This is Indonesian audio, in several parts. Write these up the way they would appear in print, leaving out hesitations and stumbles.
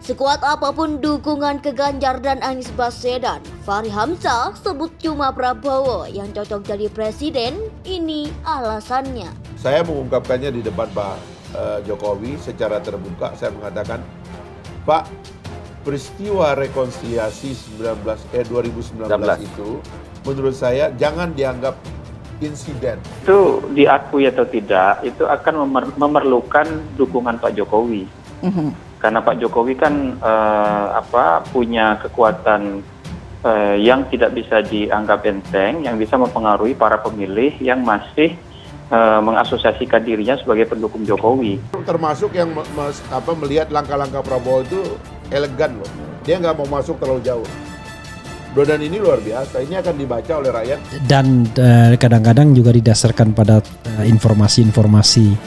Sekuat apapun dukungan ke Ganjar dan Anies Baswedan, Fahri Hamzah sebut cuma Prabowo yang cocok jadi presiden. Ini alasannya. Saya mengungkapkannya di depan Pak Jokowi secara terbuka. Saya mengatakan, Pak, peristiwa rekonsiliasi 2019 itu menurut saya jangan dianggap insiden. Itu diakui atau tidak, itu akan memerlukan dukungan Pak Jokowi. Karena Pak Jokowi kan punya kekuatan yang tidak bisa dianggap enteng, yang bisa mempengaruhi para pemilih yang masih mengasosiasikan dirinya sebagai pendukung Jokowi. Termasuk yang melihat langkah-langkah Prabowo itu elegan loh. Dia nggak mau masuk terlalu jauh. Dan ini luar biasa. Ini akan dibaca oleh rakyat. Dan kadang-kadang juga didasarkan pada informasi-informasi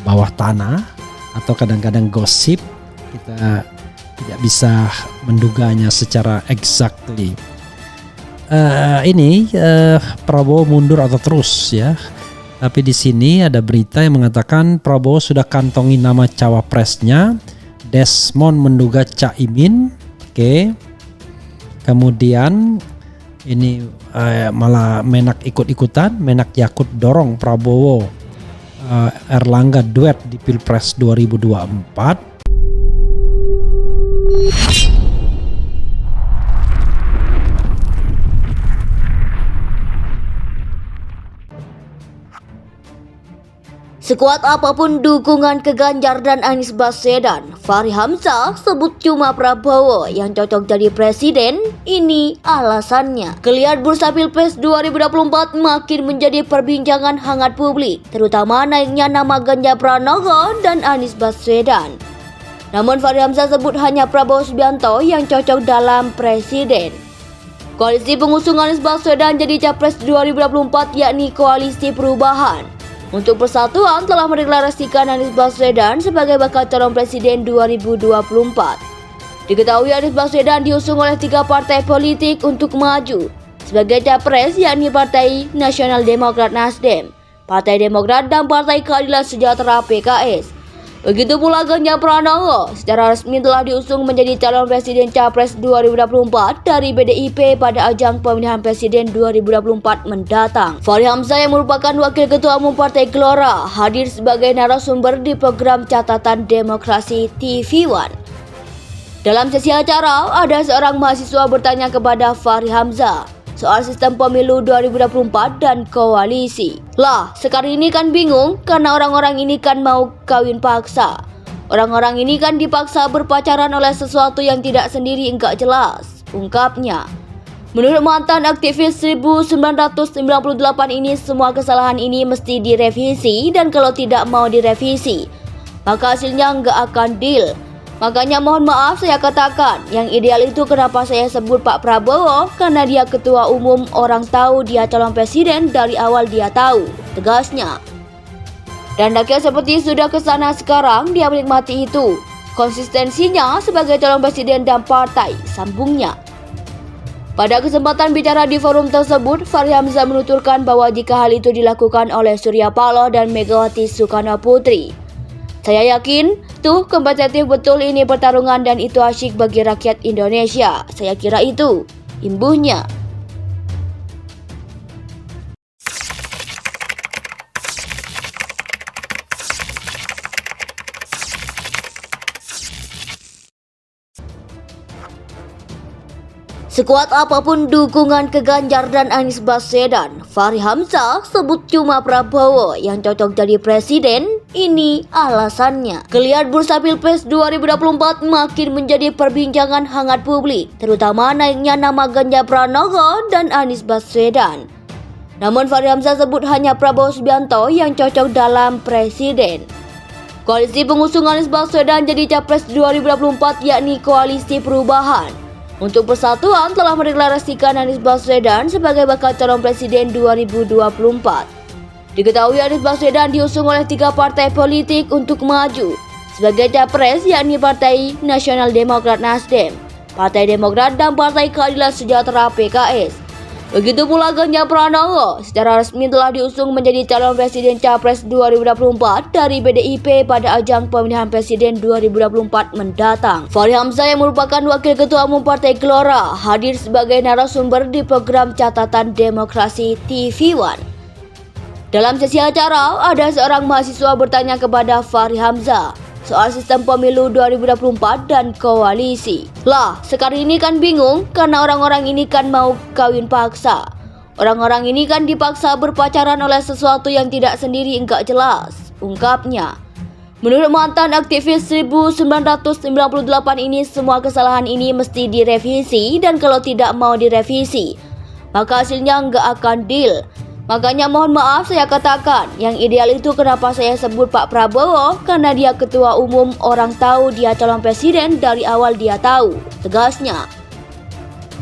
bawah tanah atau kadang-kadang gosip. Kita tidak bisa menduganya secara exactly. Prabowo mundur atau terus ya. Tapi di sini ada berita yang mengatakan Prabowo sudah kantongi nama cawapresnya. Desmond menduga Caimin. Oke. Kemudian ini malah Menak ikut-ikutan. Menak Yakut dorong Prabowo Erlangga duet di Pilpres 2024. Sekuat apapun dukungan ke Ganjar dan Anies Baswedan, Fahri Hamzah sebut cuma Prabowo yang cocok jadi presiden. Ini alasannya. Geliat bursa Pilpres 2024 makin menjadi perbincangan hangat publik, terutama naiknya nama Ganjar Pranowo dan Anies Baswedan. Namun Fahri Hamzah sebut hanya Prabowo Subianto yang cocok dalam presiden. Koalisi pengusung Anies Baswedan jadi Capres 2024 yakni Koalisi Perubahan untuk Persatuan telah mendeklarasikan Anies Baswedan sebagai bakal calon presiden 2024. Diketahui Anies Baswedan diusung oleh 3 partai politik untuk maju sebagai capres yakni Partai Nasional Demokrat Nasdem, Partai Demokrat dan Partai Keadilan Sejahtera PKS. Begitu pula Ganjar Pranowo secara resmi telah diusung menjadi calon presiden Capres 2024 dari PDIP pada ajang pemilihan presiden 2024 mendatang. Fahri Hamzah yang merupakan wakil ketua umum Partai Gelora hadir sebagai narasumber di program Catatan Demokrasi TV One. Dalam sesi acara, ada seorang mahasiswa bertanya kepada Fahri Hamzah soal sistem pemilu 2024 dan koalisi. Lah, sekarang ini kan bingung karena orang-orang ini kan mau kawin paksa. Orang-orang ini kan dipaksa berpacaran oleh sesuatu yang tidak sendiri enggak jelas, ungkapnya. Menurut mantan aktivis 1998 ini, semua kesalahan ini mesti direvisi dan kalau tidak mau direvisi, maka hasilnya enggak akan deal. Makanya mohon maaf saya katakan, yang ideal itu kenapa saya sebut Pak Prabowo, karena dia ketua umum, orang tahu dia calon presiden dari awal dia tahu, tegasnya. Dan rakyat seperti sudah kesana sekarang, dia menikmati itu, konsistensinya sebagai calon presiden dan partai, sambungnya. Pada kesempatan bicara di forum tersebut, Fahri Hamzah menuturkan bahwa jika hal itu dilakukan oleh Surya Paloh dan Megawati Soekarnoputri, saya yakin tuh kompetitif betul ini pertarungan dan itu asyik bagi rakyat Indonesia. Saya kira itu, imbuhnya. Sekuat apapun dukungan ke Ganjar dan Anies Baswedan, Fahri Hamzah sebut cuma Prabowo yang cocok jadi presiden. Ini alasannya. Geliat bursa Pilpres 2024 makin menjadi perbincangan hangat publik, terutama naiknya nama Ganjar Pranowo dan Anies Baswedan. Namun Fahri Hamzah sebut hanya Prabowo Subianto yang cocok dalam presiden. Koalisi pengusung Anies Baswedan jadi Capres 2024 yakni Koalisi Perubahan untuk Persatuan telah mendeklarasikan Anies Baswedan sebagai bakal calon presiden 2024. Diketahui Anies Baswedan diusung oleh 3 partai politik untuk maju sebagai capres yakni Partai Nasional Demokrat Nasdem, Partai Demokrat dan Partai Keadilan Sejahtera PKS. Begitu pula Ganjar Pranowo secara resmi telah diusung menjadi calon presiden Capres 2024 dari PDIP pada ajang pemilihan presiden 2024 mendatang. Fahri Hamzah yang merupakan wakil ketua umum Partai Gelora hadir sebagai narasumber di program Catatan Demokrasi TV One. Dalam sesi acara, ada seorang mahasiswa bertanya kepada Fahri Hamzah soal sistem pemilu 2024 dan koalisi. Lah, sekarang ini kan bingung karena orang-orang ini kan mau kawin paksa. Orang-orang ini kan dipaksa berpacaran oleh sesuatu yang tidak sendiri enggak jelas, ungkapnya. Menurut mantan aktivis 1998 ini, semua kesalahan ini mesti direvisi dan kalau tidak mau direvisi, maka hasilnya enggak akan deal. Makanya mohon maaf saya katakan, yang ideal itu kenapa saya sebut Pak Prabowo, karena dia ketua umum, orang tahu dia calon presiden dari awal dia tahu, tegasnya.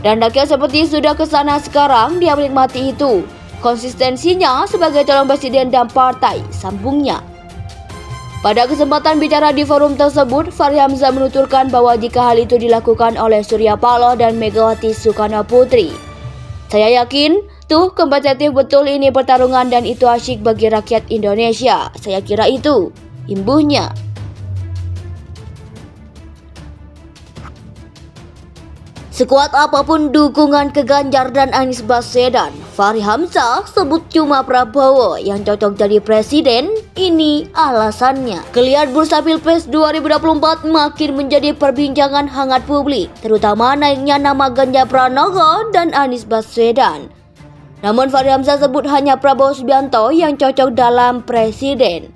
Dan Dakia seperti sudah kesana sekarang, dia menikmati itu, konsistensinya sebagai calon presiden dan partai, sambungnya. Pada kesempatan bicara di forum tersebut, Fahri Hamzah menuturkan bahwa jika hal itu dilakukan oleh Surya Paloh dan Megawati Soekarno Putri, saya yakin tuh kompetitif betul ini pertarungan dan itu asyik bagi rakyat Indonesia. Saya kira itu, imbuhnya. Sekuat apapun dukungan ke Ganjar dan Anies Baswedan, Fahri Hamzah sebut cuma Prabowo yang cocok jadi presiden. Ini alasannya. Geliat bursa Pilpres 2024 makin menjadi perbincangan hangat publik, terutama naiknya nama Ganjar Pranowo dan Anies Baswedan. Namun Fahri Hamzah sebut hanya Prabowo Subianto yang cocok dalam presiden.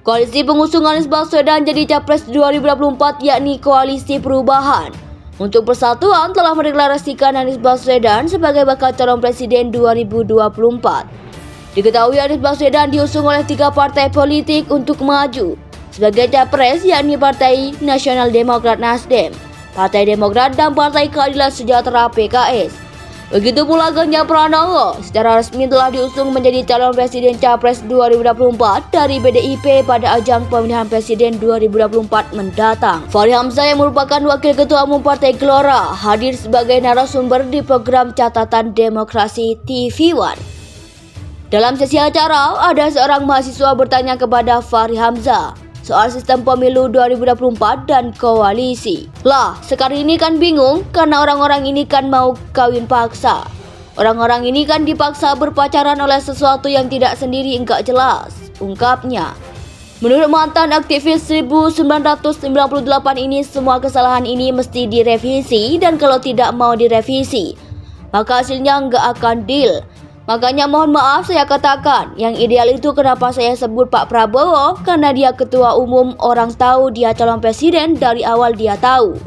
Koalisi pengusung Anies Baswedan jadi Capres 2024 yakni Koalisi Perubahan untuk Persatuan telah mendeklarasikan Anies Baswedan sebagai bakal calon presiden 2024. Diketahui Anies Baswedan diusung oleh 3 partai politik untuk maju sebagai capres yakni Partai Nasional Demokrat Nasdem, Partai Demokrat dan Partai Keadilan Sejahtera PKS. Begitu pula Ganjar Pranowo secara resmi telah diusung menjadi calon presiden Capres 2024 dari PDIP pada ajang pemilihan presiden 2024 mendatang. Fahri Hamzah yang merupakan wakil ketua umum Partai Gelora hadir sebagai narasumber di program Catatan Demokrasi TV One. Dalam sesi acara, ada seorang mahasiswa bertanya kepada Fahri Hamzah soal sistem pemilu 2024 dan koalisi. Lah, sekarang ini kan bingung karena orang-orang ini kan mau kawin paksa. Orang-orang ini kan dipaksa berpacaran oleh sesuatu yang tidak sendiri enggak jelas, ungkapnya. Menurut mantan aktivis 1998 ini, semua kesalahan ini mesti direvisi dan kalau tidak mau direvisi, maka hasilnya enggak akan deal. Makanya mohon maaf saya katakan, yang ideal itu kenapa saya sebut Pak Prabowo, karena dia ketua umum, orang tahu dia calon presiden dari awal dia tahu,